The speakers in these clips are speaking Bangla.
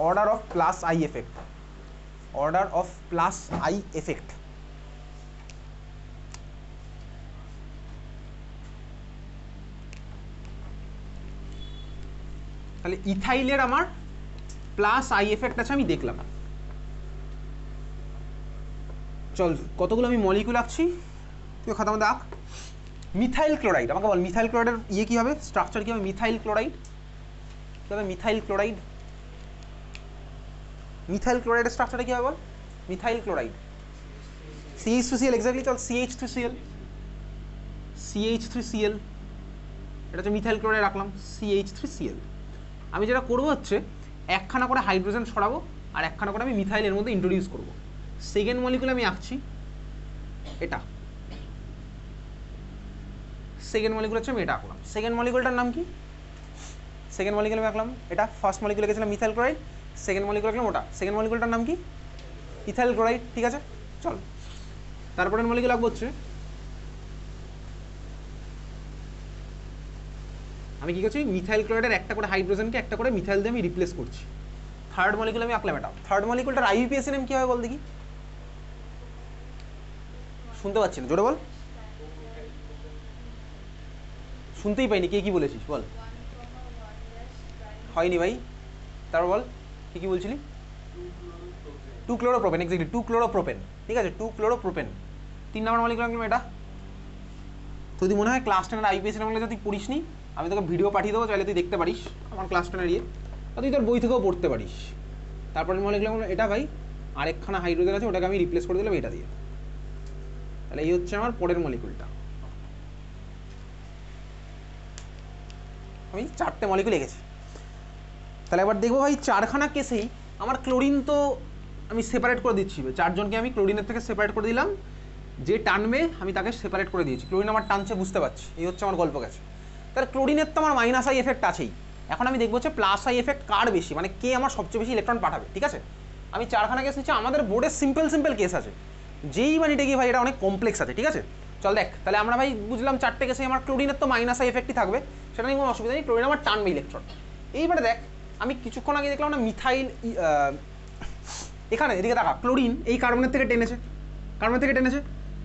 Order of plus I effect, order of plus I effect. তাহলে ইথাইলের আমার প্লাস আই এফেক্ট আছে, আমি দেখলাম। চল কতগুলো আমি মলিকুল আঁকছি, তুই খাতা মধ্যে আঁক। মিথাইল ক্লোরাইড, আমাকে বল মিথাইল ক্লোরাইডের ইয়ে কী হবে, স্ট্রাকচার কী হবে? মিথাইল ক্লোরাইড কী হবে? মিথাইল ক্লোরাইড, মিথাইল ক্লোরাইডের স্ট্রাকচারটা কী হবে বল? Methyl chloride CH3Cl, exactly. চল CH3Cl, CH3Cl, এটা হচ্ছে মিথাইল ক্লোরাইড রাখলাম, CH3Cl। আমি যেটা করবো হচ্ছে একখানা করে হাইড্রোজেন সরাবো আর একখানা করে আমি মিথাইলের মধ্যে ইন্ট্রোডিউস করবো। সেকেন্ড মলিকুল আমি আঁকছি এটা, সেকেন্ড মলিকুল হচ্ছে আমি এটা আঁকলাম। সেকেন্ড মলিকুলটার নাম কি? সেকেন্ড মলিকুল আমি আঁকলাম এটা, ফার্স্ট মলিকুল লিখেছিলাম মিথাইল ক্লোরাইড, সেকেন্ড মলিকুল আঁকলাম ওটা। সেকেন্ড মলিকুলটার নাম কি? ইথাইল ক্লোরাইড, ঠিক আছে। চল তারপরে মলিকুল আঁকবো হচ্ছে, আমি কি করছি, মিথাইল ক্লোরাইডের একটা করে হাইড্রোজেনকে একটা করে মিথাইল দিয়ে আমি রিপ্লেস করছি। থার্ড মলিকুল আমি আঁকলাম এটা। থার্ড মলিকুলটার আইইউপিএসি নেম কি হবে বল দেখি? শুনতে পাচ্ছি না, জোরে বল। শুনতেই পাইনি, কে কি বলেছিস বল। হয়নি ভাই, তারপর বল কি কি বলছিলি? 2-ক্লোরোপ্রোপেন, এক্স্যাক্টলি 2-ক্লোরোপ্রোপেন, ঠিক আছে 2-ক্লোরোপ্রোপেন। 3 নম্বর মলিকুল আঁকলাম এটা। তো যদি মনে হয় ক্লাস 10-এর আইপিএসি নামগুলো যদি পড়িস নি, আমি তোকে ভিডিও পাঠিয়ে দেবো, চাইলে তুই দেখতে পারিস আমার ক্লাস 10-এর ইয়ে, আর তুই তোর বই থেকেও পড়তে পারিস। তারপরে মলিকুল এটা ভাই, আরেকখানা হাইড্রোজেন আছে, ওটাকে আমি রিপ্লেস করে দিলাম এটা দিয়ে। তাহলে এই হচ্ছে আমার পরের মলিকুলটা। আমি 4টে মলিকুল এঁকেছি। তাহলে এবার দেখবো ভাই, 4খানা কেসেই আমার ক্লোরিন তো আমি সেপারেট করে দিচ্ছি, 4জনকে আমি ক্লোরিনের থেকে সেপারেট করে দিলাম, যে টানবে আমি তাকে সেপারেট করে দিয়েছি। ক্লোরিন আমার টানছে, বুঝতে পারছি, এই হচ্ছে আমার গল্প গেছে। তাহলে ক্লোরিনের তো আমার মাইনাস আই এফেক্ট আছেই, এখন আমি দেখবো হচ্ছে প্লাস আই এফেক্ট কার বেশি, মানে কে আমার সবচেয়ে বেশি ইলেকট্রন পাঠাবে, ঠিক আছে। আমি 4খানা কেস নিচ্ছি, আমাদের বোর্ডে সিম্পল কেস আছে, যেই মানিটা গিয়ে ভাই এটা অনেক কমপ্লেক্স আছে, ঠিক আছে। চল দেখ, তাহলে আমরা ভাই বুঝলাম 4টে কেসে আমার ক্লোরিনের তো মাইনাস আই এফেক্টই থাকবে, সেটা নিয়ে কোনো অসুবিধা নেই, ক্লোরিন আমার টানবে ইলেকট্রন। এইবারে দেখ, আমি কিছুক্ষণ আগে দেখলাম না মিথাইল, এখানে এদিকে দেখা, ক্লোরিন এই কার্বনের থেকে টেনেছে,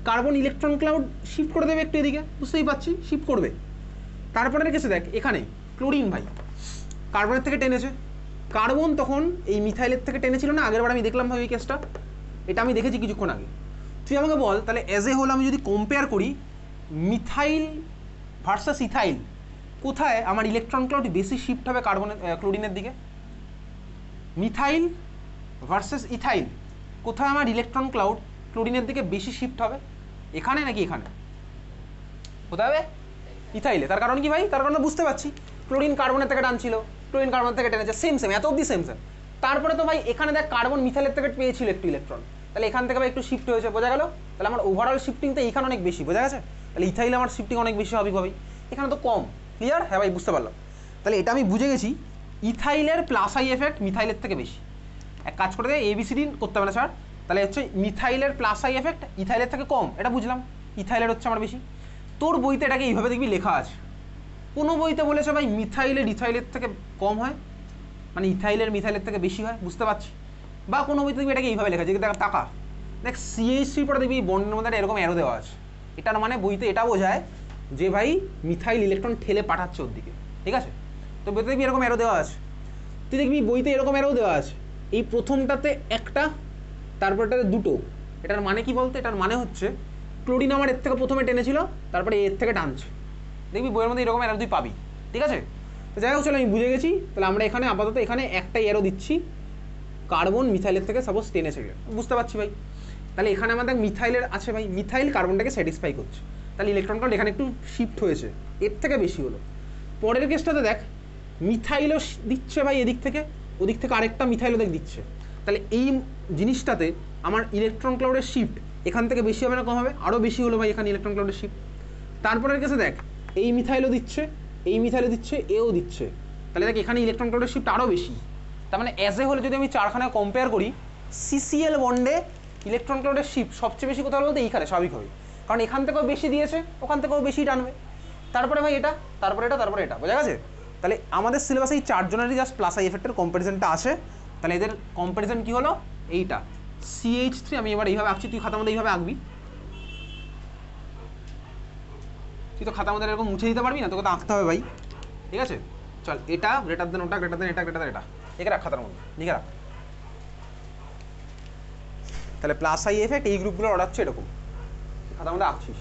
কার্বন ইলেকট্রন ক্লাউড শিফট করে দেবে একটু এদিকে, বুঝতেই পারছি শিফট করবে। তারপরে রেখেছে দেখ, এখানে ক্লোরিন ভাই কার্বনের থেকে টেনেছে, কার্বন তখন এই মিথাইলের থেকে টেনেছিল না, আগের বার আমি দেখলাম ভাই এই কেসটা, এটা আমি দেখেছি কিছুক্ষণ আগে। তুই আমাকে বল তাহলে অ্যাজ এ হোল আমি যদি কম্পেয়ার করি মিথাইল ভার্সাস ইথাইল, কোথায় আমার ইলেকট্রন ক্লাউড বেশি শিফট হবে কার্বনের ক্লোরিনের দিকে? মিথাইল ভার্সেস ইথাইল, কোথায় আমার ইলেকট্রন ক্লাউড ক্লোরিনের দিকে বেশি শিফট হবে? এখানে নাকি এখানে? কোথায় হবে? ইথাইলে। তার কারণ কি ভাই? তার কারণ বুঝতে পারছি, ক্লোরিন কার্বনের থেকে টানছিল, ক্লোরিন কার্বন থেকে টেনেছে, সেম এত অব্দি সেম। তারপরে তো ভাই এখানে দেখ কার্বন মিথাইলের থেকে পেয়েছিল একটু ইলেকট্রন, তাহলে এখান থেকে ভাই একটু শিফট হয়েছে, বোঝা গেল। তাহলে আমার ওভারঅল শিফটিং তো এখানে অনেক বেশি, বোঝা গেছে। তাহলে ইথাইলে আমার শিফটিং অনেক বেশি হবে ভাই, এখানে তো কম। ক্লিয়ার? হ্যাঁ ভাই বুঝতে পারলাম। তাহলে এটা আমি বুঝে গেছি, ইথাইলের প্লাস আই এফেক্ট মিথাইলের থেকে বেশি। এক কাজ করে দেয়, এবিসিডি করতে হবে না স্যার, তাহলে হচ্ছে মিথাইলের প্লাস আই এফেক্ট ইথাইলের থেকে কম, এটা বুঝলাম। ইথাইলের হচ্ছে আমার বেশি। তোর বইতে এটাকে এইভাবে দেখবি লেখা আছে, কোনো বইতে বলেছে ভাই মিথাইলের ইথাইলের থেকে কম হয়, মানে ইথাইলের মিথাইলের থেকে বেশি হয়, বুঝতে পারছি। বা কোনো বইতে দেখবি এটাকে এইভাবে লেখা আছে, দেখ টাকা দেখ CH3 পরে দেখবি বন্ডের মধ্যে এরকম অ্যারো দেওয়া আছে, এটার মানে বইতে এটা বোঝায় যে ভাই মিথাইল ইলেকট্রন ঠেলে পাঠাচ্ছে ওর দিকে, ঠিক আছে। তো বইতে দেখবি এরকম অ্যারো দেওয়া আছে, তুই দেখবি বইতে এরকম অ্যারো দেওয়া আছে, এই প্রথমটাতে একটা, তারপরটাতে দুটো। এটার মানে কি বলতে? এটার মানে হচ্ছে ক্লোরিন আমার এর থেকে প্রথমে টেনেছিল, তারপরে এর থেকে টানছে, দেখবি বইয়ের মধ্যে এরকম অ্যারো তুই পাবি, ঠিক আছে। তো যাই হোক চলো, আমি বুঝে গেছি। তাহলে আমরা এখানে আপাতত এখানে একটাই অ্যারো দিচ্ছি, কার্বন মিথাইলের থেকে সাপোজ টেনেছে, বুঝতে পারছি ভাই। তাহলে এখানে আমাদের মিথাইলের আছে ভাই, মিথাইল কার্বনটাকে স্যাটিসফাই করছে, তাহলে ইলেকট্রন কাউন্ট এখানে একটু শিফট হয়েছে, এর থেকে বেশি হলো। পরের কেসটাতে দেখ মিথাইলও দিচ্ছে ভাই এদিক থেকে, ওদিক থেকে আরেকটা মিথাইলও দেখ দিচ্ছে, তাহলে এই জিনিসটাতে আমার ইলেকট্রন ক্লাউডের শিফট এখান থেকে বেশি হবে না কম হবে? আরও বেশি হলো ভাই এখানে ইলেকট্রন ক্লাউডের শিফট। তারপরের কেসে দেখ এই মিথাইলও দিচ্ছে, এই মিথাইলও দিচ্ছে, এও দিচ্ছে, তাহলে দেখ এখানে ইলেকট্রন ক্লাউডের শিফট আরও বেশি। তার মানে অ্যাজ এ হলে যদি আমি 4খানা কম্পেয়ার করি, CCl বন্ডে ইলেকট্রন ক্লাউডের শিফট সবচেয়ে বেশি কোথাও বলতে এইখানে, স্বাভাবিকভাবে, কারণ এখান থেকেও বেশি দিয়েছে, ওখান থেকেও বেশি টানবে। তারপরে ভাই এটা, তারপরে এটা, তারপরে এটা, বোঝা গেছে। তাহলে আমাদের সিলেবাসে এই 4জনেরই জাস্ট প্লাস আই এফেক্টের কম্পারিজনটা আছে, তাহলে এদের কম্পারিজন কি হলো এইটা CH3 আমি এবার এইভাবে আঁকছি তুই খাতার মধ্যে এইভাবে আঁকবি তুই তো খাতার মধ্যে এরকম মুছে দিতে পারবি না তোকে তো আঁকতে হবে ভাই ঠিক আছে চল এটা গ্রেটার দেন ওটা গ্রেটার দেন এটা গ্রেটার দেন এটা একে রাখ খাতার মধ্যে লিখে রাখ তাহলে প্লাস আই এফেক্ট এই গ্রুপগুলো অর্ডার হচ্ছে এরকম খাতার মধ্যে আঁকছিস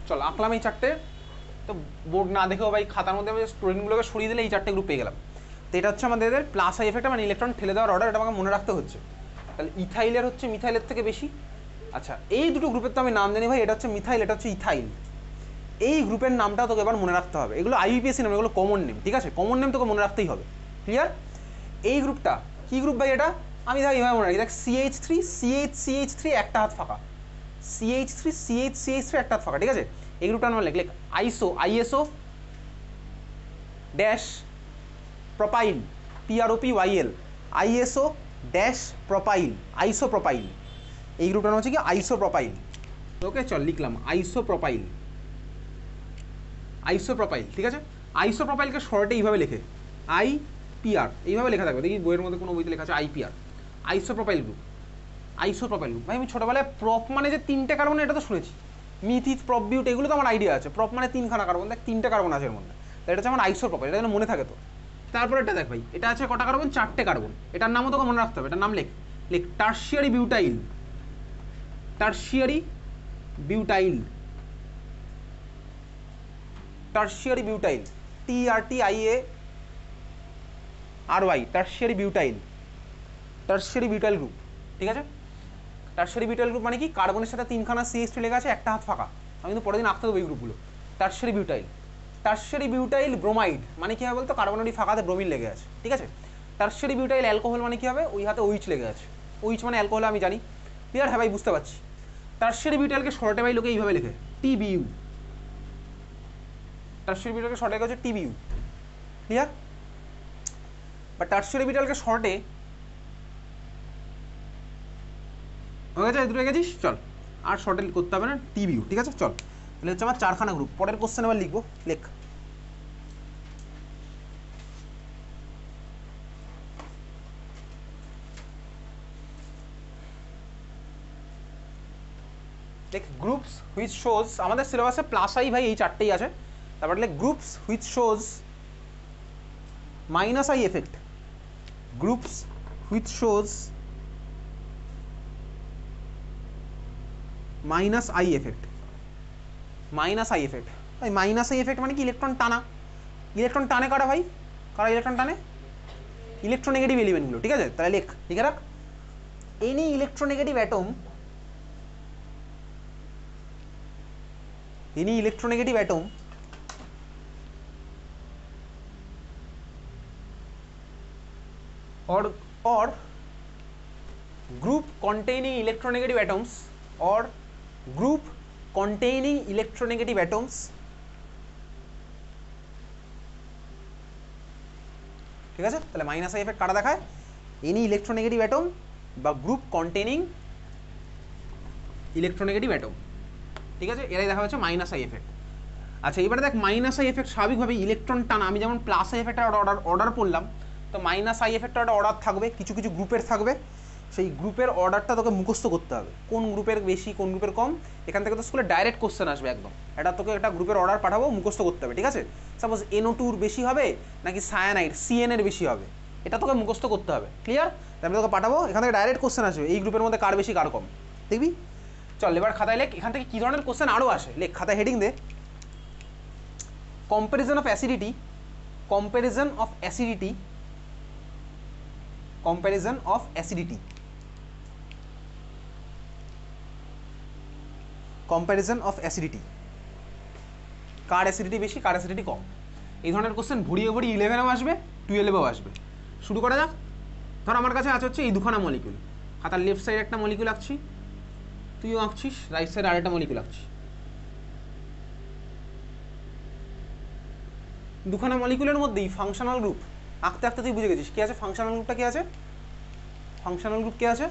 চল আঁকলাম এই চারটে তো বোর্ড না দেখেও ভাই খাতার মধ্যে আমি স্টুডেন্টগুলোকে সরিয়ে দিলে এই চারটে গ্রুপ পেয়ে গেলাম তো এটা হচ্ছে আমাদের প্লাস আই এফেক্ট মানে ইলেকট্রন ঠেলে দেওয়ার অর্ডার এটা আমাকে মনে রাখতে হচ্ছে তাহলে ইথাইলের হচ্ছে মিথাইলের থেকে বেশি আচ্ছা এই দুটো গ্রুপের তো আমি নাম জানি ভাই এটা হচ্ছে মিথাইল এটা হচ্ছে ইথাইল এই গ্রুপের নামটা তোকে এবার মনে রাখতে হবে এগুলো আইইউপিএসসি নাম এগুলো কমন নেম ঠিক আছে কমন নেম তোকে মনে রাখতেই হবে ক্লিয়ার এই গ্রুপটা কি গ্রুপ ভাই এটা আমি দেখ এইভাবে মনে রাখি দেখ CH3 একটা হাত ফাঁকা CH3 একটা হাত ফাঁকা ঠিক আছে এই গ্রুপটা নাম লেখ ISO dash propyl PROPYL ISO dash propyl isopropyl এই গ্রুপটার নাম হচ্ছে কি আইসোপ্রোপাইল ওকে চল লিখলাম আইসোপ্রোপাইল ঠিক আছে আইসোপ্রোপাইলকে শর্টে এইভাবে লেখে IPR এইভাবে লেখা থাকবে দেখি বইয়ের মধ্যে কোনো বইতে লেখা আছে IPR আইসোপ্রোপাইল গ্রুপ ভাই আমি ছোটোবেলায় প্রপ মানে যে 3টে কার্বন এটা তো শুনেছি মিথিত প্রপ বিউট এগুলো তো আমার আইডিয়া আছে প্রপ মানে 3খানা কার্বন দেখ 3টে কার্বন আছে এর মধ্যে তো এটা হচ্ছে আমার আইসোপ্রোপাইল এটা যেন মনে থাকে তো তারপর এটা দেখ ভাই এটা আছে কটা কার্বন 4টে কার্বন এটার নামও তোকে মনে রাখতে হবে এটার নাম লেখ tertiary butyl tertiary butyl TRTIARY tertiary butyl group ঠিক আছে টারশিয়ারি বিউটাইল গ্রুপ মানে কি কার্বনের সাথে 3খানা CH3 লেখা আছে একটা হাত ফাঁকা আমি কিন্তু পরের দিন আঁকতে দেবো এই গ্রুপগুলো টারশিয়ারি বিউটাইল ব্রোমাইড মানে কি হবে বলতো কার্বনেরই ফাঁকাতে ব্রোমিন লেগে আছে ঠিক আছে টারশিয়ারি বিউটাইল অ্যালকোহল মানে কি হবে ওই হাতে OH লেগে আছে OH মানে অ্যালকোহল আমি জানি ক্লিয়ার হ্যাঁ ভাই বুঝতে পারছি টারশিয়ারি বিউটাইলকে শর্টে ভাই লোকে এইভাবে লেখে TBU টারশিয়ারি বিউটাইলকে শর্টে লেখা হচ্ছে TBU ক্লিয়ার বা টারশিয়ারি বিউটাইলকে শর্টে হয়ে গেছে দুটো গেছিস চল আর শর্টে করতে হবে না TBU ঠিক আছে চল তাহলে হচ্ছে আমার 4খানা গ্রুপ পরের কোশ্চেন এবার লিখবো লেখ গ্রুপস হুইচ শোজ আমাদের সিলেবাসে প্লাস আই ভাই এই চারটেই আছে তারপর লেখ groups which shows minus I effect groups which shows minus I effect ভাই মাইনাস আই এফেক্ট মানে কি ইলেকট্রন টানে কারা ভাই কারা ইলেকট্রন টানে ইলেকট্রোনেগেটিভ এলিমেন্টগুলো ঠিক আছে তাহলে লিখে রাখ any electronegative atom or group containing electronegative atoms ঠিক আছে তাহলে মাইনাস আই এফেক্ট কারা দেখায় এনি ইলেকট্রোনেগেটিভ অ্যাটম বা গ্রুপ কন্টেইনিং ইলেকট্রোনেগেটিভ অ্যাটম ঠিক আছে এরাই দেখা হচ্ছে মাইনাস আই এফেক্ট আচ্ছা এবারে দেখ মাইনাস আই এফেক্ট স্বাভাবিকভাবে ইলেকট্রন টানা আমি যেমন প্লাস আই এফেক্টের অর্ডার পড়লাম তো মাইনাস আই এফেক্টের একটা অর্ডার থাকবে কিছু গ্রুপের থাকবে সেই গ্রুপের অর্ডারটা তোকে মুখস্থ করতে হবে কোন গ্রুপের বেশি কোন গ্রুপের কম এখান থেকে তো স্কুলে ডাইরেক্ট কোশ্চেন আসবে একদম এটা তোকে একটা গ্রুপের অর্ডার পাঠাবো মুখস্থ করতে হবে ঠিক আছে সাপোজ NO2 বেশি হবে নাকি সায়ানাইড CN এর বেশি হবে এটা তোকে মুখস্থ করতে হবে ক্লিয়ার তাহলে তোকে পাঠাবো এখান থেকে ডাইরেক্ট কোশ্চেন আসবে এই গ্রুপের মধ্যে কার বেশি কার কম দেখবি চল এবার খাতায় লেখ এখান থেকে কী ধরনের কোশ্চেন আরও আসে লেখ খাতায় হেডিং দে কম্প্যারিজন অফ অ্যাসিডিটি কার অ্যাসিডিটি বেশি কার অ্যাসিডিটি কম এই ধরনের কোশ্চেন ভরিয়ে 11এও আসবে 12এও আসবে শুরু করা যাক ধর আমার কাছে আছে হচ্ছে এই দুখানা মলিকুল, খাতার লেফট সাইডে একটা মলিকুল আঁকছি, তুইও আঁকছিস, রাইট সাইডে আরেকটা মলিকুল আঁকছিস। দুখানা মলিকুলের মধ্যেই ফাংশনাল গ্রুপ আঁকতে আঁকতে তুই বুঝে গেছিস কি আছে। ফাংশনাল গ্রুপটা কি আছে? ফাংশনাল গ্রুপ কি আছে?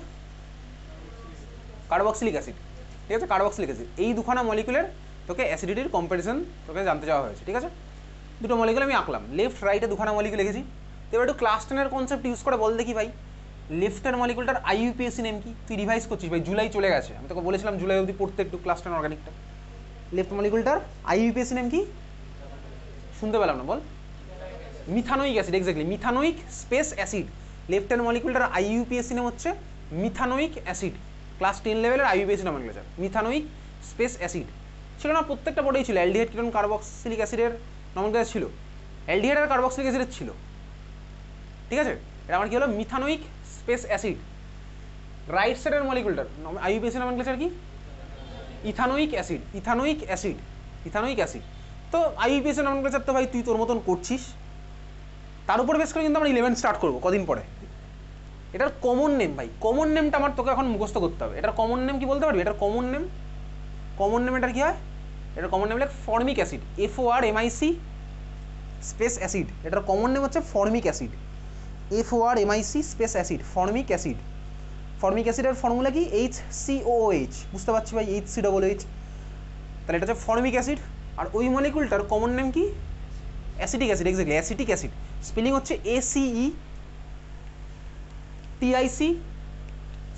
কার্বক্সিলিক অ্যাসিড, ঠিক আছে, কার্বক্সিলিক অ্যাসিড। এই দুখানা মলিকুলের তোকে অ্যাসিডিটির কম্পারিজন তোকে জানতে চাওয়া হয়েছে, ঠিক আছে। দুটো মলিকুল আমি আঁকলাম, লেফট রাইটে দুখানা মলিকুল লিখেছি। তো এবার একটু ক্লাস 10-এর কনসেপ্ট ইউজ করে বল দেখি ভাই, লেফটের মলিকুলটার আইইউপিএসি নেম কি? তুই রিভাইজ করছিস ভাই, জুলাই চলে গেছে, আমি তোকে বলেছিলাম জুলাই অবধি পড়তে একটু ক্লাস 10 অর্গানিকটা। লেফট মলিকুলটার আইইউপিএসি নেম কি? শুনতে পেলাম না, বল। Methanoic acid, exactly, methanoic space acid. লেফটের মলিকুলটার আইইউপিএসি নেম হচ্ছে মিথানোইক অ্যাসিড। ক্লাস 10 লেভেলের IUPAC nomenclature, methanoic space acid ছিল না, প্রত্যেকটা বোর্ডেই ছিল। অ্যালডিহাইড কিটোন কার্বক্সিলিক অ্যাসিডের নমেনক্লেচার ছিল, অ্যালডিহাইড আর কার্বক্সিলিক অ্যাসিডের ছিল, ঠিক আছে। এটা আমার কি হলো? Methanoic space acid. রাইট সাইডের মলিকুলটার আইইউপিএসি নমেনক্লেচার কি? Ethanoic acid, ethanoic acid, ethanoic acid. তো আইইউপিএসি নমেনক্লেচার তো ভাই তুই তোর মতন করছিস, তার উপর বেশ করে কিন্তু আমরা 11 স্টার্ট করবো কদিন পরে। এটার কমন নেম ভাই, কমন নেমটা আমার তোকে এখন মুখস্থ করতে হবে। এটার কমন নেম কি বলতে পারবি? এটার কমন নেম, কমন নেম এটার কি হয়? এটার common name like formic acid, FORMIC space acid. এটার কমন নেম হচ্ছে formic acid, FORMIC space acid, formic acid. Formic অ্যাসিডের ফর্মুলা কি? HCOOH, বুঝতে পারছি ভাই, HCOOH। তাহলে এটা হচ্ছে ফর্মিক অ্যাসিড। আর ওই মলিকুলটার কমন নেম কি? Acetic acid, exactly, acetic acid. Spelling হচ্ছে ACETIC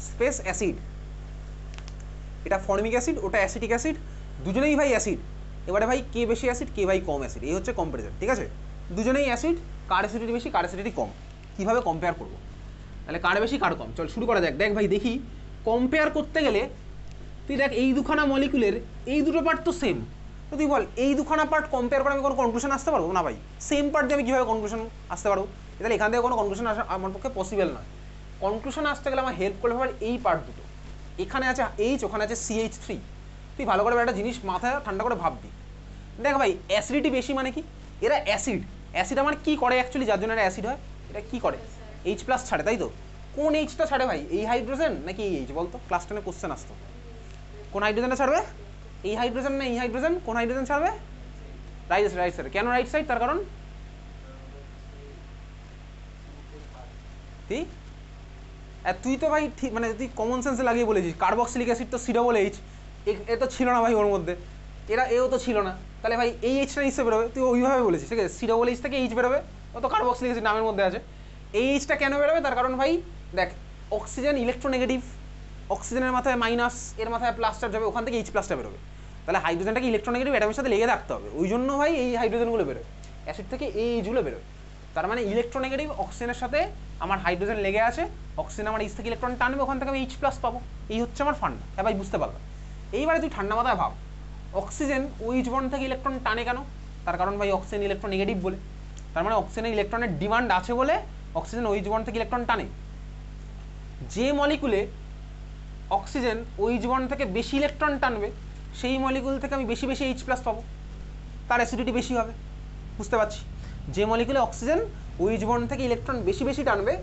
স্পেস অ্যাসিড। এটা ফর্মিক অ্যাসিড, ওটা অ্যাসিটিক অ্যাসিড, দুজনেই ভাই অ্যাসিড। এবারে ভাই কে বেশি অ্যাসিড, কে ভাই কম অ্যাসিড, এই হচ্ছে কম্পারিজন, ঠিক আছে। দুজনেই অ্যাসিড, কার অ্যাসিডিটি বেশি, কার অ্যাসিডিটি কম, কীভাবে কম্পেয়ার করবো? তাহলে কার বেশি কার কম, চল শুরু করা যাক। দেখ ভাই, দেখি কম্পেয়ার করতে গেলে তুই দেখ এই দুখানা মলিকুলের এই দুটো পার্ট তো সেম, তো তুই বল এই দুখানা পার্ট কম্পেয়ার করে আমি কোনো কনক্লুশন আসতে পারবো না ভাই? সেম পার্ট দিয়ে আমি কীভাবে কনক্লুশন আসতে পারবো? তাহলে এখান থেকে কোনো কনক্লুশন আসা আমার পক্ষে পসিবল নয়। কনক্লুশন আসতে গেলে আমার হেল্প করবে এই পার্ট দুটো, এখানে আছে H, ওখানে আছে CH3। তুই ভালো করে একটা জিনিস মাথায় ঠান্ডা করে ভাববি। দেখ ভাই, অ্যাসিডিটি বেশি মানে কি? এরা অ্যাসিড, অ্যাসিড আমার কি করে অ্যাকচুয়ালি, যার জন্য এটা অ্যাসিড হয়, এটা কি করে? H+ ছাড়ে, তাই তো। কোন Hটা ছাড়ে ভাই? এই হাইড্রোজেন নাকি এই H বলতো? ক্লাস 10-এ কোশ্চেন আসতো, কোন হাইড্রোজেনটা ছাড়বে? এই হাইড্রোজেন না এই হাইড্রোজেন? কোন হাইড্রোজেন ছাড়বে? Right side. কেন রাইট সাইড? তার কারণ তুই তো ভাই ঠিক মানে তুই কমন সেন্সে লাগিয়ে বলেছিস কার্বক্সিলিক অ্যাসিড তো COOH, এ তো ছিল না ভাই ওর মধ্যে, এও তো ছিল না, তাহলে ভাই এই Hটা নিশ্চয়ই বেরোবে। তুই ওইভাবে বলেছিস, ঠিক আছে, COOH থেকে H বেরোবে, ও তো কার্বক্সিলিক অ্যাসিড নামের মধ্যে আছে। এই Hটা কেন বেরোবে? তার কারণ ভাই দেখ, অক্সিজেন ইলেকট্রোনেগেটিভ, অক্সিজেনের মাথায় মাইনাস, এর মাথায় প্লাস চার্জ হবে, ওখান থেকে H+টা বেরোবে। তাহলে হাইড্রোজেনটাকে ইলেকট্রোনেগেটিভ অ্যাটমের সাথে লেগে থাকতে হবে, ওই জন্য ভাই এই হাইড্রোজেনগুলো বেরোবে, অ্যাসিড থেকে এই Hগুলো বেরোবে। তার মানে ইলেকট্রোনেগেটিভ অক্সিজেনের সাথে আমার হাইড্রোজেন লেগে আছে, অক্সিজেন আমার H থেকে ইলেকট্রন টানবে, ওখান থেকে আমি H+ পাবো। এই হচ্ছে আমার ফান্ডা। হ্যাঁ ভাই, বুঝতে পারলাম। এইবারে তুই ঠান্ডা মাথায় ভাব, অক্সিজেন OH বন্ড থেকে ইলেকট্রন টানে কেন? তার কারণ ভাই অক্সিজেন ইলেকট্রোনেগেটিভ বলে, তার মানে অক্সিজেনের ইলেকট্রনের ডিমান্ড আছে বলে অক্সিজেন OH বন্ড থেকে ইলেকট্রন টানে। যে মলিকুলে অক্সিজেন OH বন্ড থেকে বেশি ইলেকট্রন টানবে, সেই মলিকুল থেকে আমি বেশি H+ পাবো, তার অ্যাসিডিটি বেশি হবে, বুঝতে পারছি। যে মলিকুলে অক্সিজেন OH বন্ড থেকে ইলেকট্রন বেশি টানবে,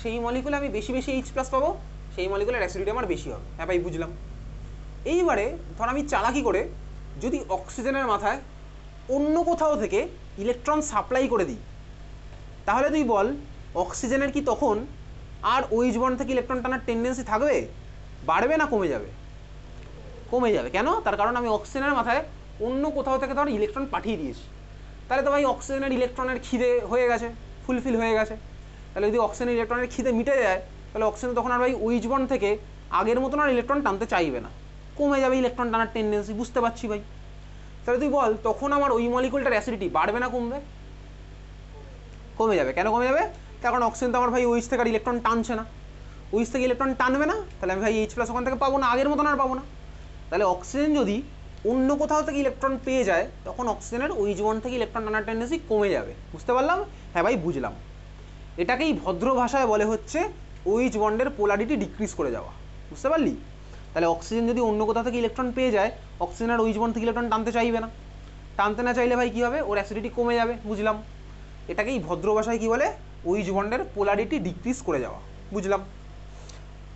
সেই মলিকুলে আমি বেশি H+ পাবো, সেই মলিকুলের অ্যাসিডিটি আমার বেশি হবে। হ্যাঁ ভাই, বুঝলাম। এইবারে ধর আমি চালাকি করে যদি অক্সিজেনের মাথায় অন্য কোথাও থেকে ইলেকট্রন সাপ্লাই করে দিই, তাহলে তুই বল অক্সিজেনের কি তখন আর OH বন্ড থেকে ইলেকট্রন টানার টেন্ডেন্সি থাকবে? বাড়বে না কমে যাবে? কমে যাবে। কেন? তার কারণ আমি অক্সিজেনের মাথায় অন্য কোথাও থেকে ধর ইলেকট্রন পাঠিয়ে দিয়েছি। তাহলে তো ভাই অক্সিজেনের ইলেকট্রনের খিদে হয়ে গেছে, ফুলফিল হয়ে গেছে। তাহলে যদি অক্সিজেনের ইলেকট্রনের খিদে মিটে যায়, তাহলে অক্সিজেন তখন আর ভাই OH বন্ড থেকে আগের মতন আর ইলেকট্রন টানতে চাইবে না, কমে যাবে ইলেকট্রন টানার টেন্ডেন্সি, বুঝতে পারছি ভাই। তাহলে তুই বল তখন আমার ওই মলিকুলটার অ্যাসিডিটি বাড়বে না কমবে? কমে যাবে। কেন কমে যাবে? কারণ অক্সিজেন তো আমার ভাই OH থেকে আর ইলেকট্রন টানছে না, OH থেকে ইলেকট্রন টানবে না, তাহলে আমি ভাই H+ ওখান থেকে পাবো না, আগের মতন আর পাবো না। তাহলে অক্সিজেন যদি অন্য কোথাও থেকে ইলেকট্রন পেয়ে যায়, তখন অক্সিজেনের OH বন্ড থেকে ইলেকট্রন টানার টেন্ডেন্সি কমে যাবে, বুঝতে পারলাম? হ্যাঁ ভাই, বুঝলাম। এটাকেই ভদ্র ভাষায় বলে হচ্ছে OH বন্ডের পোলারিটি ডিক্রিজ করে যাওয়া, বুঝতে পারলি? তাহলে অক্সিজেন যদি অন্য কোথাও থেকে ইলেকট্রন পেয়ে যায়, অক্সিজেন আর OH বন্ড থেকে ইলেকট্রন টানতে চাইবে না, টানতে না চাইলে ভাই কী হবে? ওর অ্যাসিডিটি কমে যাবে, বুঝলাম। এটাকেই ভদ্র ভাষায় কী বলে? OH বন্ডের পোলারিটি ডিক্রিজ করে যাওয়া। বুঝলাম।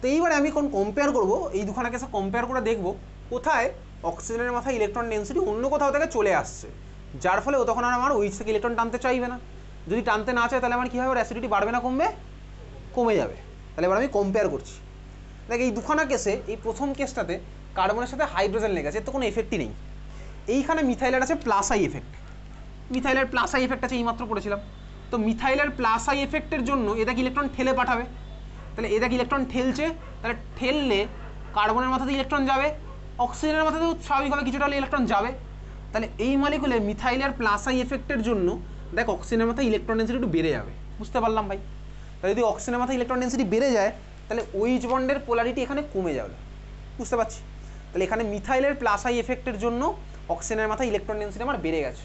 তো এইবারে আমি কোন কম্পেয়ার করব, এই দুখানা কেসে কম্পেয়ার করে দেখব কোথায় অক্সিজেনের মাথায় ইলেকট্রন ডেন্সিটি অন্য কোথাও থেকে চলে আসছে, যার ফলে ও তখন আর আমার OH থেকে ইলেকট্রন টানতে চাইবে না। যদি টানতে না চায় তাহলে আমার কী হবে, ওর অ্যাসিডিটি বাড়বে না কমবে, কমে যাবে। তাহলে এবার আমি কম্পেয়ার করছি। দেখ এই দুখানা কেসে, এই প্রথম কেসটাতে কার্বনের সাথে হাইড্রোজেন লেগে আছে, এর তো কোনো এফেক্টই নেই। এইখানে মিথাইলের আছে প্লাস আই এফেক্ট, মিথাইলের প্লাস আই এফেক্ট আছে, এইমাত্র পড়েছিলাম। তো মিথাইলের প্লাস আই এফেক্টের জন্য এটাকে ইলেকট্রন ঠেলে পাঠাবে, তাহলে এটাকে ইলেকট্রন ঠেলছে, তাহলে ঠেললে কার্বনের মাথাতে ইলেকট্রন যাবে, অক্সিজেনের মাথাতেও স্বাভাবিকভাবে কিছুটা ইলেকট্রন যাবে। তাহলে এই মলিকুলে মিথাইলের প্লাস আই এফেক্টের জন্য দেখ অক্সিজেনের মাথায় ইলেকট্রন ডেন্সিটি একটু বেড়ে যাবে। বুঝতে পারলাম ভাই? তাহলে যদি অক্সিজেনের মাথায় ইলেকট্রন ডেন্সিটি বেড়ে যায় তাহলে OH বন্ডের পোলারিটি এখানে কমে যাবে। বুঝতে পারছি? তাহলে এখানে মিথাইলের প্লাস আই এফেক্টের জন্য অক্সিজেনের মাথায় ইলেকট্রন ডেন্সিটি আমার বেড়ে গেছে,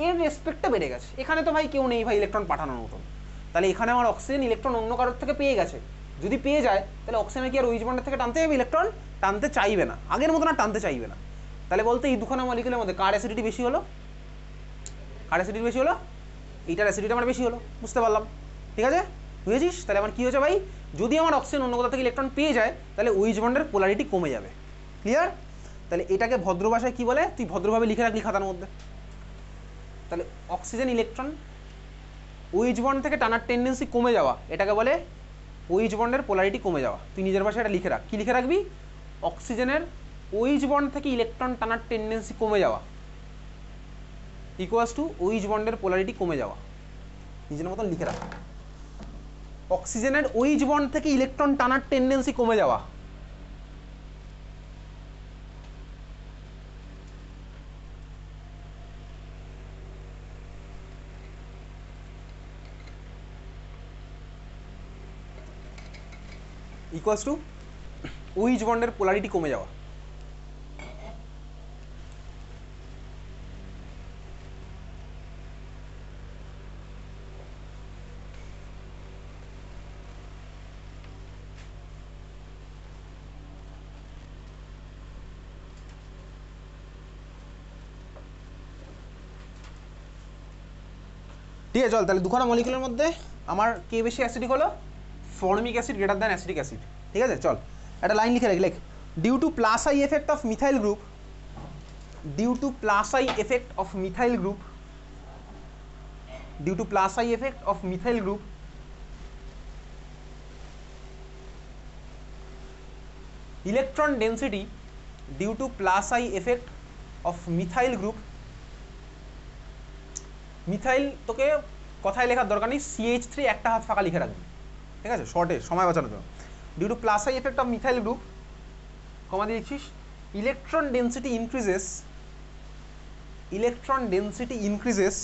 এর রেসপেক্টটা বেড়ে গেছে। এখানে তো ভাই কেউ নেই ভাই ইলেকট্রন পাঠানোর মতন, তাহলে এখানে আমার অক্সিজেন ইলেকট্রন অন্য কারোর থেকে পেয়ে গেছে। যদি পেয়ে যায় তাহলে অক্সিজেনের কি আর OH বন্ডের থেকে টানতে যাবে ইলেকট্রন? টানতে চাইবে না, আগের মতন আর টানতে চাইবে না। তাহলে বলতে এই দুখানা মলিকুলের মধ্যে কার অ্যাসিডিটি বেশি হলো? কার অ্যাসিডিটি বেশি হলো? এইটার অ্যাসিডিটি আমার বেশি হলো। বুঝতে পারলাম? ঠিক আছে, বুঝেছিস? তাহলে আমার কী হয়েছে ভাই, যদি আমার অক্সিজেন অন্য কোথা থেকে ইলেকট্রন পেয়ে যায় তাহলে OH বন্ডের পোলারিটি কমে যাবে। ক্লিয়ার? তাহলে এটাকে ভদ্র ভাষায় কী বলে তুই ভদ্রভাবে লিখে রাখলি খাতার মধ্যে। তাহলে অক্সিজেন ইলেকট্রন OH বন্ড থেকে টানার টেন্ডেন্সি কমে যাওয়া, এটাকে বলে OH বন্ডের পোলারিটি কমে যাওয়া। তুই নিজের ভাষায় এটা লিখে রাখ। কী লিখে রাখবি? অক্সিজেনের OH বন্ড থেকে ইলেকট্রন টানার টেন্ডেন্সি কমে যাওয়া ইকুয়ালস টু OH বন্ডের পোলারিটি কমে যাওয়া। নিজের মতন লিখে রাখ। অক্সিজেনের OH বন্ড থেকে ইলেকট্রন টানার টেন্ডেন্সি কমে যাওয়া ইকুয়ালস টু OH বন্ডের পোলারিটি কমে যাওয়া। ঠিক আছে, চল তাহলে দুখানা মলিকুলের মধ্যে আমার কে বেশি অ্যাসিডিক হলো? Formic acid greater than acidic acid. ঠিক আছে, চল একটা লাইন লিখে রাখি, লেখ due to plus I effect of methyl group, due to plus I effect of methyl group, due to plus I effect of methyl group electron density, due to plus I effect of methyl group, methyl তোকে কথায় লেখার দরকার নেই, CH3 একটা হাত ফাঁকা লিখে রাখবি। ঠিক আছে, শর্টে সময় বাঁচানোর জন্য। Due to plus I effect of methyl group comma দিয়ে লিখছিস electron density increases, electron density increases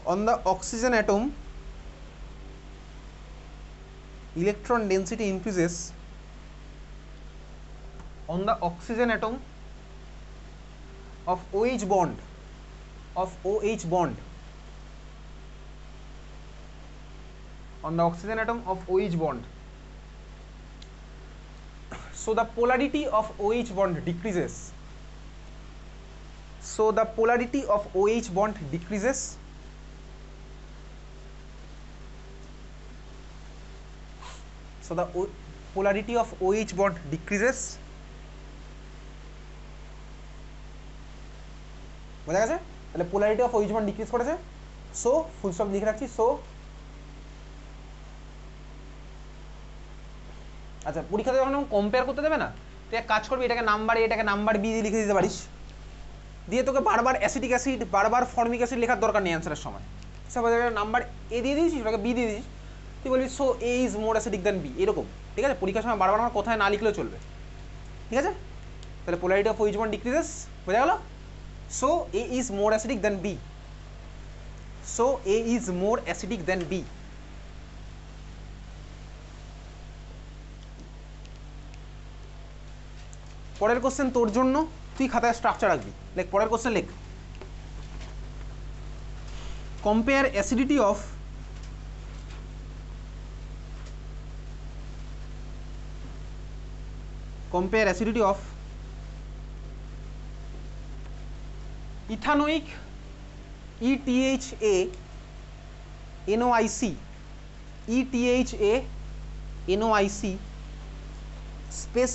on the oxygen atom, electron density increases on the oxygen atom of OH bond, of OH bond, on the oxygen atom of OH bond. So the polarity of OH bond decreases, so the polarity of OH bond decreases so the polarity of OH bond decreases। বোঝা গেছে? তাহলে polarity of OH bond decrease করেছে, সো ফুল স্টপ লিখে রাখছি। সো আচ্ছা, পরীক্ষাতে যখন কম্পেয়ার করতে দেবে না, তুই এক কাজ করবি, এটাকে নাম্বার এ এটাকে নাম্বার বি দিয়ে লিখে দিতে পারিস, দিয়ে তোকে বারবার অ্যাসিডিক অ্যাসিড বারবার ফর্মিক অ্যাসিড লেখার দরকার নেই অ্যান্সারের সময়। সব নাম্বার এ দিয়ে দিয়েছিস, ওটাকে বি দিয়ে দিয়েছিস, তুই বলবি so A is more acidic than B, এরকম। ঠিক আছে, পরীক্ষার সময় বারবার আমার কথায় না লিখলেও চলবে। ঠিক আছে, তাহলে polarity of OH bond decreases, বোঝা গেল? So A is more acidic than B, so A is more acidic than B. পরের কোশ্চেন তোর জন্য, তুই খাতায় স্ট্রাকচার রাখবি। লেখ পরের কোশ্চেন, লেখ compare acidity of compare acidity of ethanoic ETHA NOIC ETHA NOIC space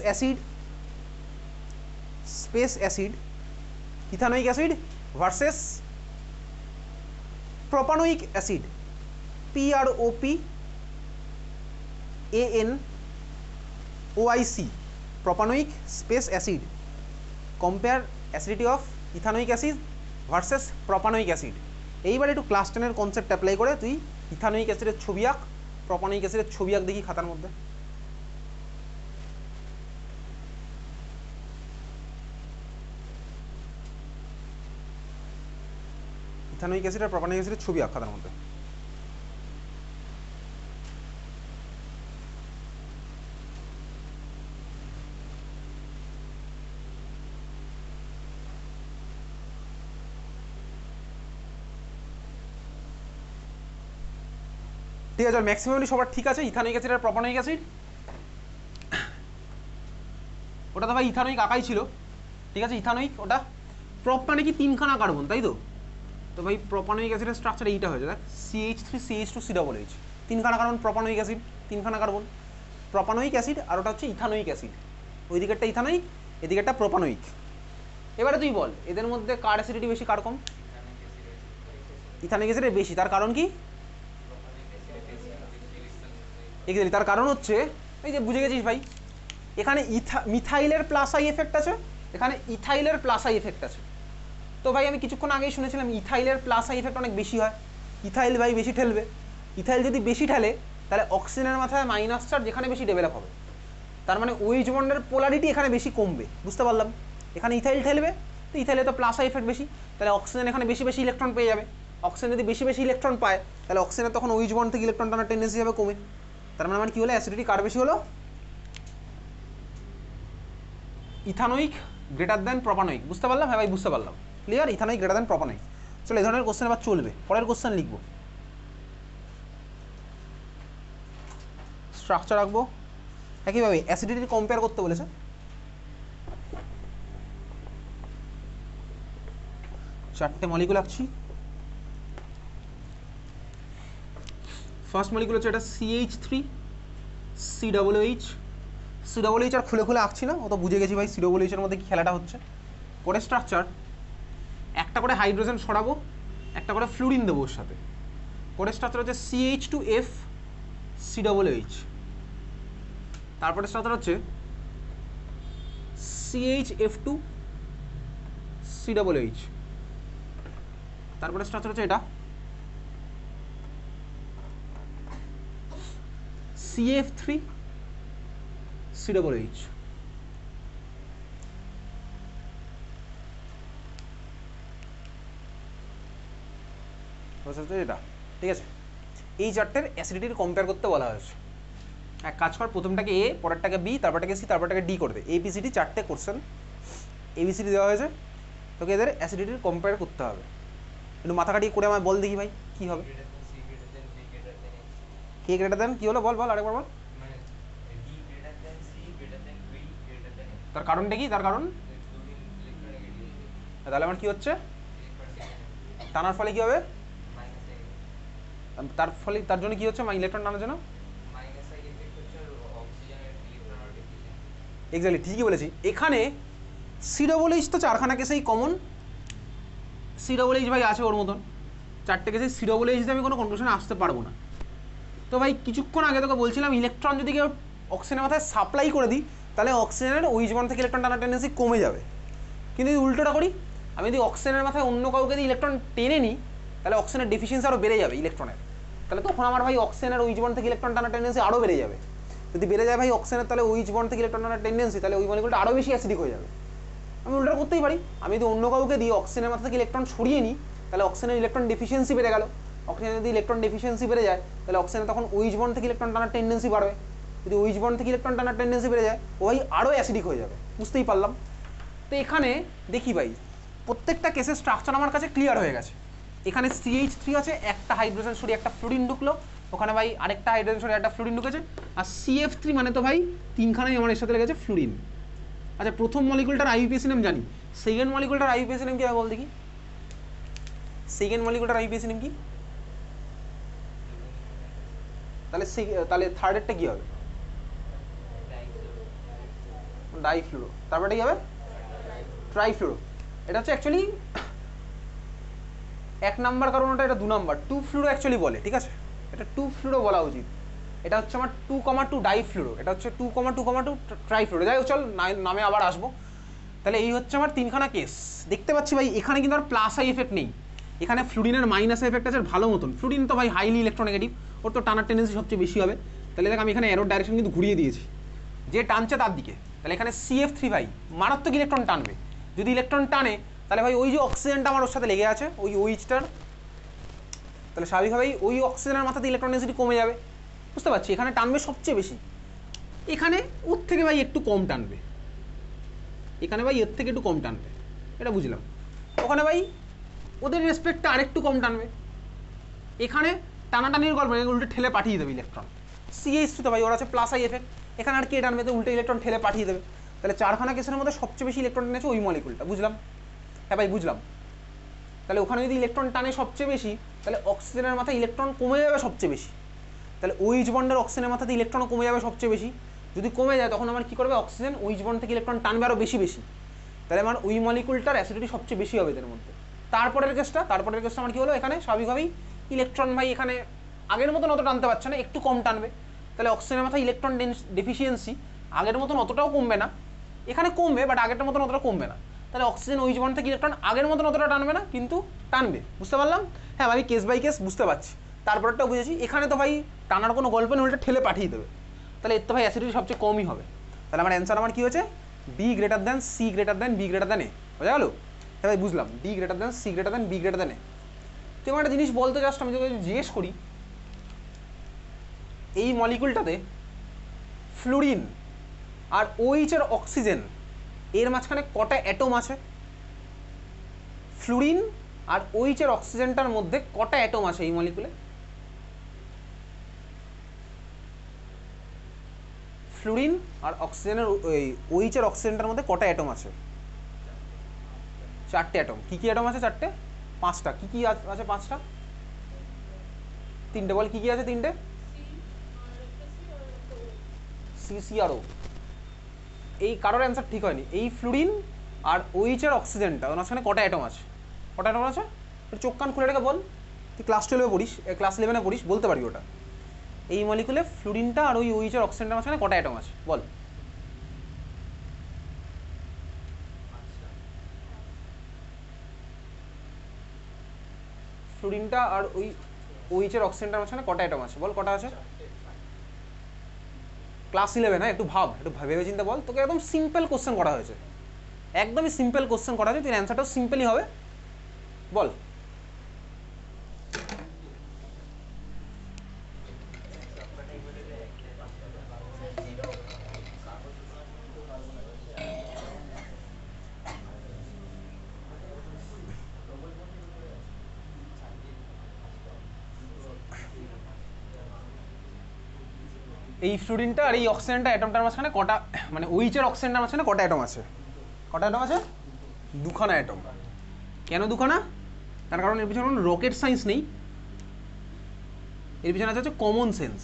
acid ethanoic acid versus propanoic acid PROPANOIC propanoic space acid compare acidity of ethanoic acid versus propanoic acid. এইবার একটু ক্লাস 10-এর কনসেপ্ট অ্যাপ্লাই করে তুই ইথানোইক অ্যাসিডের ছবি আঁক, প্রোপানোইক অ্যাসিডের ছবি আঁক দেখি খাতার মধ্যে। ইথানোইক অ্যাসিড আর প্রোপানোইক অ্যাসিডের ছবি আঁক খাতার মধ্যে। ঠিক আছে, ম্যাক্সিমামলি সবার ঠিক আছে। ইথানোইক অ্যাসিড আর প্রোপানোইক অ্যাসিড, ওটা তো ভাই ইথানোইক আঁকাই ছিল। ঠিক আছে, ইথানোইক ওটা প্রপ মানে কি 3খানা কার্বন, তাই তো? তো ভাই প্রোপানোইক অ্যাসিডের স্ট্রাকচার এইটা হয়েছে, দেখ CH3CH2COOH 3খানা কার্বন, প্রোপানোইক অ্যাসিড 3খানা কার্বন, প্রোপানোইক অ্যাসিড আর ওটা হচ্ছে ইথানোইক অ্যাসিড। ওই দিকেরটা ইথানোইক, এদিকেরটা প্রোপানোইক। এবারে তুই বল এদের মধ্যে কার অ্যাসিডিটি বেশি কার কম? ইথানোইক অ্যাসিডের বেশি। তার কারণ কি? এক্স্যাক্টলি, তার কারণ হচ্ছে এই যে বুঝে গেছিস ভাই, এখানে মিথাইলের প্লাস আই এফেক্ট আছে, এখানে ইথাইলের প্লাস আই এফেক্ট আছে। তো ভাই আমি কিছুক্ষণ আগেই শুনেছিলাম ইথাইলের প্লাস আই এফেক্ট অনেক বেশি হয়, ইথাইল ভাই বেশি ঠেলবে। ইথাইল যদি বেশি ঠেলে তাহলে অক্সিজেনের মাথায় মাইনাস চার্জ যেখানে বেশি ডেভেলপ হবে, তার মানে ওইচ বন্ডের পোলারিটি এখানে বেশি কমবে। বুঝতে পারলাম? এখানে ইথাইল ঠেলবে, তো ইথাইলে তো প্লাস আই এফেক্ট বেশি, তাহলে অক্সিজেন এখানে বেশি বেশি ইলেকট্রন পেয়ে যাবে। অক্সিজেন যদি বেশি বেশি ইলেকট্রন পায় তাহলে অক্সিজেনের তখন ওইচ বন্ড থেকে ইলেকট্রন টানার টেন্ডেন্সি হবে কমে। তার মানে আমার কি হলো, অ্যাসিডিটি কার বেশি হলো? Ethanoic greater than propanoic. বুঝতে পারলাম? হ্যাঁ ভাই বুঝতে পারলাম, clear. Ethanoic greater than propanoic. চলো এই ধরনের কোশ্চেন আবার চলবে। পরের কোশ্চেন লিখবো, স্ট্রাকচার রাখবো একইভাবে, অ্যাসিডিটি কম্পেয়ার করতে বলেছে। চারটে মলিকুল আঁকছি। ফার্স্ট মলিকুল হচ্ছে এটা CH3COOH। COOH আর খুলে খুলে আঁকছি না, ও তো বুঝে গেছি ভাই COOH এর মধ্যে কি খেলাটা হচ্ছে। পরে স্ট্রাকচার, একটা করে হাইড্রোজেন সরাবো, একটা করে ফ্লুরিন দেবো ওর সাথে। পরে স্ট্রাকচার হচ্ছে CH2FCOOH। তারপরে স্ট্রাকচার হচ্ছে CHF2COOH। তারপরে স্ট্রাকচার হচ্ছে এটা CF3COOH। এটা ঠিক আছে। এই চারটের অ্যাসিডিটির কম্পেয়ার করতে বলা হয়েছে। এক কাজ কর, প্রথমটাকে এ, পরেরটাকে বি, তারপরটাকে সি, তারপরটাকে ডি করবে। ABCD চারটে কোশ্চেন ABCD দেওয়া হয়েছে, তোকে এদের অ্যাসিডিটির কম্পেয়ার করতে হবে। একটু মাথা কাটিয়ে করে আমায় বল দেখি ভাই কি হবে। কে গ্রেটার দেন কি হলো, বল বল আরেকবার বল। তার কারণটা কি? তার কারণ তাহলে আমার কি হচ্ছে, টানার ফলে কি হবে, তার ফলে তার জন্য কি হচ্ছে, ইলেকট্রন টানার জন্য এক্স্যাক্টলি ঠিকই বলেছি। এখানে COOH তো চারখানা কেসেই কমন, COOH ভাই আছে ওর মতন, চারটে কেসে COOH দিয়ে আমি কোনো কনক্লুশনে আসতে পারবো না। তো ভাই কিছুক্ষণ আগে তোকে বলছিলাম ইলেকট্রন যদি কেউ অক্সিজেনের মাথায় সাপ্লাই করে দিই তাহলে অক্সিজেনের ওইচ বন্ড থেকে ইলেকট্রন টানার টেন্ডেন্সি কমে যাবে। কিন্তু যদি উল্টোটা করি, আমি যদি অক্সিজেনের মাথায় অন্য কাউকে দিয়ে ইলেকট্রন টেনে নিই তাহলে অক্সিজেনের ডেফিসিয়েন্সি আরও বেড়ে যাবে ইলেকট্রনের। তাহলে তখন আমার ভাই অক্সিজেনের ওইচ বন্ড থেকে ইলেকট্রন টানার টেন্ডেন্সি আরও বেড়ে যাবে। যদি বেড়ে যায় ভাই অক্সিজেনের, তাহলে ওইচ বন্ড থেকে ইলেকট্রন টানার টেন্ডেন্সি, তাহলে ওই মলিকুলটা আরও বেশি অ্যাসিডিক হয়ে যাবে। আমি উল্টা করতেই পারি, আমি যদি অন্য কাউকে দিয়ে অক্সিজেনের মাথা থেকে ইলেকট্রন সরিয়ে নিই তাহলে অক্সিজেনের ইলেকট্রন ডেফিসিয়েন্সি বেড়ে গেল। অক্সিজেন যদি ইলেকট্রন ডেফিসিয়েন্সি বেড়ে যায় তাহলে অক্সিজেনের তখন ওইচ বন্ড থেকে ইলেকট্রন টানার টেন্ডেন্সি বাড়বে। যদি ওইচ বন্ড থেকে ইলেকট্রন টানার টেন্ডেন্সি বেড়ে যায় ও ভাই আরও অ্যাসিডিক হয়ে যাবে। বুঝতেই পারলাম? তো এখানে দেখি ভাই প্রত্যেকটা কেসের স্ট্রাকচার আমার কাছে ক্লিয়ার হয়ে গেছে। এখানে CH3 আছে, একটা হাইড্রোজেন সরিয়ে একটা ফ্লুরিন ঢুকলো, ওখানে ভাই আরেকটা হাইড্রোজেন সরিয়ে একটা ফ্লুরিন ঢুকেছে। আর CF3 মানে তো ভাই তিনখানাই আমার এর সাথে লেগেছে ফ্লুরিন। আচ্ছা প্রথম মলিকুলটার IUPAC নাম জানি, সেকেন্ড মলিকুলটার IUPAC নাম কি হবে বল দেখি। সেকেন্ড মলিকুলটার আইপিএসি নেম কি? তাহলে থার্ডেরটা কি হবে? ডাইফ্লুরো। তারপরে কি হবে? ট্রাইফ্লুরো। এটা হচ্ছে অ্যাকচুয়ালি 1 নাম্বার, কারণ ওটা, এটা 2 নাম্বার। 2 ফ্লুরো অ্যাকচুয়ালি বলে, ঠিক আছে? এটা 2 ফ্লুরো বলা উচিত। এটা হচ্ছে আমার 2,2 ডাইফ্লুরো, এটা হচ্ছে 2,2,2 ট্রাইফ্লুরো। যাই হোক, চল নামে আবার আসবো। তাহলে এই হচ্ছে আমার 3খানা কেস। দেখতে পাচ্ছি ভাই এখানে কিন্তু আর প্লাস আই এফেক্ট নেই, এখানে ফ্লুরিনের মাইনাস এফেক্ট আছে ভালো মতন। ফ্লুরিন তো ভাই হাইলি ইলেকট্রোনেগেটিভ, ওর তো টানার টেন্ডেন্সি সবচেয়ে বেশি হবে। তাহলে দেখ আমি এখানে অ্যারোর ডাইরেকশন কিন্তু ঘুরিয়ে দিয়েছি, যে টানছে তার দিকে। তাহলে এখানে CF3 ভাই মারাত্মক ইলেকট্রন টানবে। যদি ইলেকট্রন টানে তাহলে ভাই ওই যে অক্সিজেনটা আমার ওর সাথে লেগে আছে, ওই ওইচটার, তাহলে স্বাভাবিকভাবেই ওই অক্সিজেনের মাথাতে ইলেকট্রন ডেন্সিটি কমে যাবে। বুঝতে পারছি? এখানে টানবে সবচেয়ে বেশি, এখানে ওর থেকে ভাই একটু কম টানবে, এখানে ভাই এর থেকে একটু কম টানবে, এটা বুঝলাম। ওখানে ভাই ওদের রেসপেক্টটা আরেকটু কম টানবে, এখানে টানাটানির গল্প উল্টে ঠেলে পাঠিয়ে দেবে ইলেকট্রন। CH2 তো ভাই ওর আছে প্লাস আই এফেক্ট, এখানে আর কে টানবে? তো উল্টে ইলেকট্রন ঠেলে পাঠিয়ে দেবে। তাহলে 4খানা কেসের মধ্যে সবচেয়ে বেশি ইলেকট্রন টেনেছে ওই মলিকুলটা, বুঝলাম? হ্যাঁ ভাই বুঝলাম। তাহলে ওখানে যদি ইলেকট্রন টানে সবচেয়ে বেশি, তাহলে অক্সিজেনের মাথায় ইলেকট্রন কমে যাবে সবচেয়ে বেশি। তাহলে ওইচ বন্ডের অক্সিজেনের মাথাতে ইলেকট্রনও কমে যাবে সবচেয়ে বেশি। যদি কমে যায় তখন আমার কী করবে? অক্সিজেন ওইচ বন্ড থেকে ইলেকট্রন টানবে আরও বেশি বেশি। তাহলে আমার ওই মলিকুলটার অ্যাসিডিটি সবচেয়ে বেশি হবে এদের মধ্যে। তারপরের কেসটা আমার কী হলো? এখানে স্বাভাবিকভাবেই ইলেকট্রন ভাই এখানে আগের মতন অত টানতে পারছে না, একটু কম টানবে। তাহলে অক্সিজেনের মাথায় ইলেকট্রন ডেফিসিয়েন্সি আগের মতন অতটাও কমবে না, এখানে কমবে বাট আগেরটার মতন অতটা কমবে না। তাহলে অক্সিজেন ওইচ বন্ড থেকে ইলেকট্রন আগের মতন অতটা টানবে না, কিন্তু টানবে। বুঝতে পারলাম? হ্যাঁ আমি কেস বাই কেস বুঝতে পারছি, তারপরটাও বুঝেছি। এখানে তো ভাই টানার কোনো গল্প নেই, উল্টে ঠেলে পাঠিয়ে দেবে। তাহলে এর তো ভাই অ্যাসিডিটি সবচেয়ে কমই হবে। তাহলে আমার অ্যান্সার আমার কী হয়েছে? B greater than C greater than B greater than A। বোঝা গেল? হ্যাঁ ভাই বুঝলাম, B greater than C greater than B greater than A। তুই আমার একটা জিনিস বলতে জাস্ট, আমি তোকে জিজ্ঞেস করি, এই মলিকুলটাতে ফ্লুরিন আর OH এর অক্সিজেন এর মাঝখানে কটা অ্যাটম আছে? ফ্লুরিন আর OH এর অক্সিজেনটার মধ্যে কটা অ্যাটম আছে এই মলিকুলে? ফ্লুরিন আর অক্সিজেনের OH এর অক্সিজেনটার মধ্যে কটা অ্যাটম আছে? 4টে অ্যাটম। কী কী অ্যাটম আছে? 4টে? 5টা। কী কী আছে? 5টা? 3টে। বল কী কী আছে? 3টে? CC আর O। এই কারোর অ্যান্সার ঠিক হয়নি। এই ফ্লুরিন আর OH এর অক্সিজেনটা ওর মাঝখানে কটা অ্যাটম আছে? কটা অ্যাটম আছে? চোখ কান খুলে রেখে বল। তুই ক্লাস 12-এ পড়িস, ক্লাস 11-এ পড়িস, বলতে পারবি ওটা। এই মলিকুলে ফ্লুরিনটা আর ওই OH এর অক্সিজেনটার মাঝখানে কটা অ্যাটম আছে? বল। ফ্লুরিনটা আর ওই OH এর অক্সিজেনটার মাঝখানে কটা অ্যাটম আছে? বল কটা আছে? ক্লাস 11, হ্যাঁ একটু ভাব, একটু ভেবে চিন্তে বল। তোকে একদম সিম্পল কোশ্চেন করা হয়েছে, একদমই সিম্পল কোশ্চেন করা হয়েছে, তুই অ্যান্সারটাও সিম্পলই হবে। বল। এই ফ্লুরিনটা আর এই অক্সিজেনটা অ্যাটমটার মাঝখানে কটা, মানে OH এর অক্সিজেনটার মাঝখানে কটা অ্যাটম আছে? কটা অ্যাটম আছে? 2খানা অ্যাটম। কেন 2খানা? তার কারণ এর পিছনে কোনো রকেট সায়েন্স নেই, এর পিছনে আছে হচ্ছে কমন সেন্স।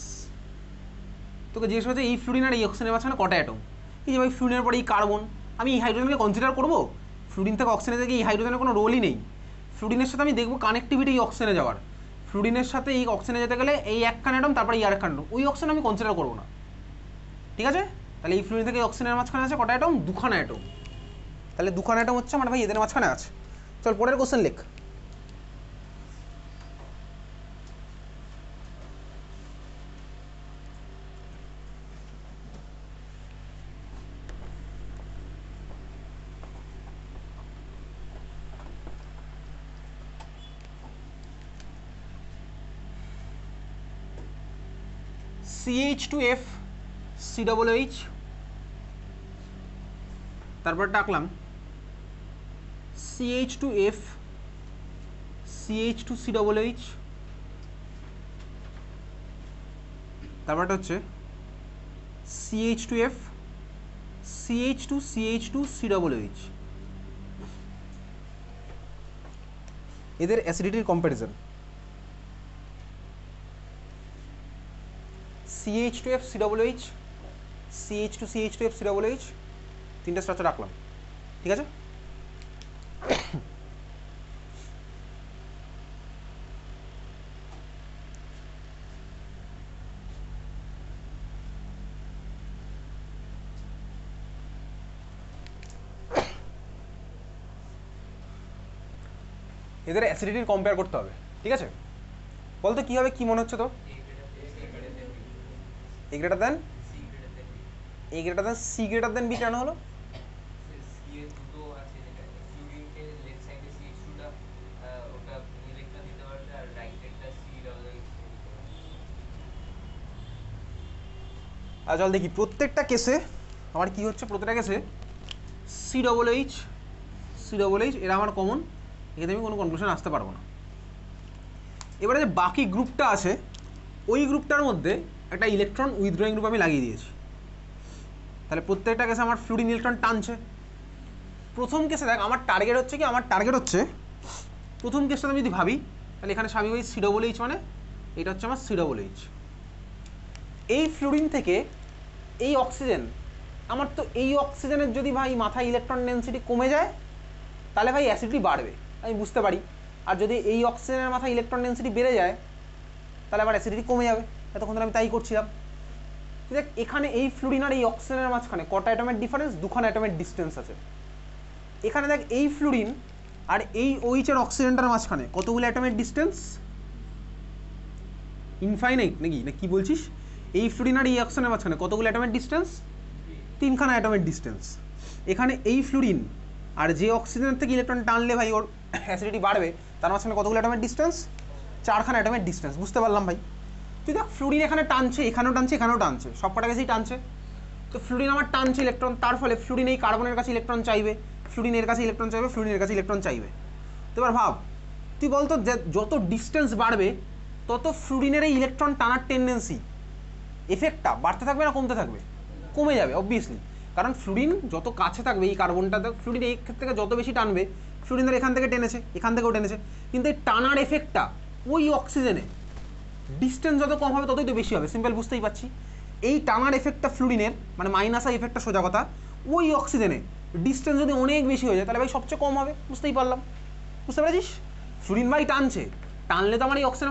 তোকে জিজ্ঞেস করছে এই ফ্লুরিন আর এই অক্সিজেনের মাঝখানে কটা অ্যাটম? এই যে ভাই ফ্লুরিনের পরে এই কার্বন, আমি এই হাইড্রোজেনকে কনসিডার করবো? ফ্লুরিন থেকে অক্সিজেনে থেকে এই হাইড্রোজেনের কোনো রোলই নেই। ফ্লুরিনের সাথে আমি দেখবো কানেক্টিভিটি এই অক্সিজেনে যাওয়ার। ফ্লুরিনের সাথে এই অক্সিজেনে যেতে গেলে এই একখান অ্যাটম, তারপরে এই আরেকখান অ্যাটম, ওই অক্সিজেন আমি কনসিডার করবো না। ঠিক আছে? তাহলে এই ফ্লুরিন থেকে অক্সিজেনের মাঝখানে আছে কটা অ্যাটম? 2খানা অ্যাটম। তাহলে 2খানা অ্যাটম হচ্ছে আমার ভাই এদের মাঝখানে আছে। চল পরের কোশ্চেন লেখ। CH2F COOH, তারপর ডাকলাম CH2F CH2COOH, তারপরটা হচ্ছে CH2F CH2CH2COOH। এদের অ্যাসিডিটির comparison. CH2F COOH, CH2CH2F COOH, তিনটে স্ট্রাকচার রাখলাম, ঠিক আছে। এদের অ্যাসিডিটির কম্পেয়ার করতে হবে, ঠিক আছে। বলতো কি হবে, কি মনে হচ্ছে তো? A greater than A greater than C greater than B কেন হলো? আর চল দেখি প্রত্যেকটা কেসে আমার কি হচ্ছে। প্রত্যেকটা কেসে COOH এরা আমার কমন, এখানে আমি কোনো কনক্লুশন আসতে পারবো না। এবারে যে বাকি গ্রুপটা আছে ওই গ্রুপটার মধ্যে একটা ইলেকট্রন উইথড্রয়িং গ্রুপ আমি লাগিয়ে দিয়েছি। তাহলে প্রত্যেকটা কেসে আমার ফ্লুরিন ইলেকট্রন টানছে। প্রথম কেসে দেখ আমার টার্গেট হচ্ছে কি, আমার টার্গেট হচ্ছে প্রথম কেসটা আমি যদি ভাবি তাহলে এখানে স্বাভাবিক COOH মানে এটা হচ্ছে আমার COOH। এই ফ্লুরিন থেকে এই অক্সিজেন, আমার তো এই অক্সিজেনের যদি ভাই মাথায় ইলেকট্রন ডেনসিটি কমে যায় তাহলে ভাই অ্যাসিডিটি বাড়বে, আমি বুঝতে পারি। আর যদি এই অক্সিজেনের মাথায় ইলেকট্রন ডেনসিটি বেড়ে যায় তাহলে আবার অ্যাসিডিটি কমে যাবে। এতক্ষণ ধরে আমি তাই করছিলাম। দেখ এখানে এই ফ্লুরিন আর এই অক্সিজেনের মাঝখানে কটা অ্যাটমের ডিফারেন্স, দুখানা অ্যাটমের ডিস্টেন্স আছে। এখানে দেখ এই ফ্লুরিন আর এই OH এর অক্সিজেনটার মাঝখানে কতগুলো অ্যাটমের ডিস্টেন্স, ইনফাইনাইট নাকি, না কি বলছিস? এই ফ্লুরিন আর এই অক্সিজেনের মাঝখানে কতগুলো অ্যাটমের ডিস্টেন্স, তিনখানা অ্যাটমের ডিস্টেন্স। এখানে এই ফ্লুরিন আর যে অক্সিজেনের থেকে ইলেকট্রন টানলে ভাই ওর অ্যাসিডিটি বাড়বে, তার মাঝখানে কতগুলো অ্যাটমের ডিস্টেন্স, চারখানা অ্যাটমের ডিস্টেন্স। বুঝতে পারলাম ভাই? তুই দেখ ফ্লুরিন এখানে টানছে, এখানেও টানছে, এখানেও টানছে, সব কটা কাছেই টানছে। তো ফ্লুরিন আমার টানছে ইলেকট্রন, তার ফলে ফ্লুরিন এই কার্বনের কাছে ইলেকট্রন চাইবে, ফ্লুরিনের কাছে ইলেকট্রন চাইবে, ফ্লুরিনের কাছে ইলেকট্রন চাইবে। তো এবার ভাব, তুই বলতো যে যত ডিস্টেন্স বাড়বে তত ফ্লুরিনের এই ইলেকট্রন টানার টেন্ডেন্সি এফেক্টটা বাড়তে থাকবে না কমতে থাকবে? কমে যাবে অবভিয়াসলি, কারণ ফ্লুরিন যত কাছে থাকবে এই কার্বনটা, ফ্লুরিন এই ক্ষেত্রে যত বেশি টানবে, ফ্লুরিন এখান থেকে টেনেছে, এখান থেকেও টেনেছে, কিন্তু এই টানার এফেক্টটা ওই অক্সিজেনে ডিস্টেন্স যত কম হবে ততই তো বেশি হবে। সিম্পল, বুঝতেই পারছি। এই টানার এফেক্টটা ফ্লুরিনের মানে মাইনাস আই এফেক্টটা সোজা কথা, ওই অক্সিজেনে ডিস্টেন্স যদি অনেক বেশি হয়ে যায় তাহলে ভাই সবচেয়ে কম হবে। বুঝতেই পারলাম, বুঝতে পারছিস? ফ্লুরিন ভাই টানছে, টানলে তো আমার এই অক্সিজেন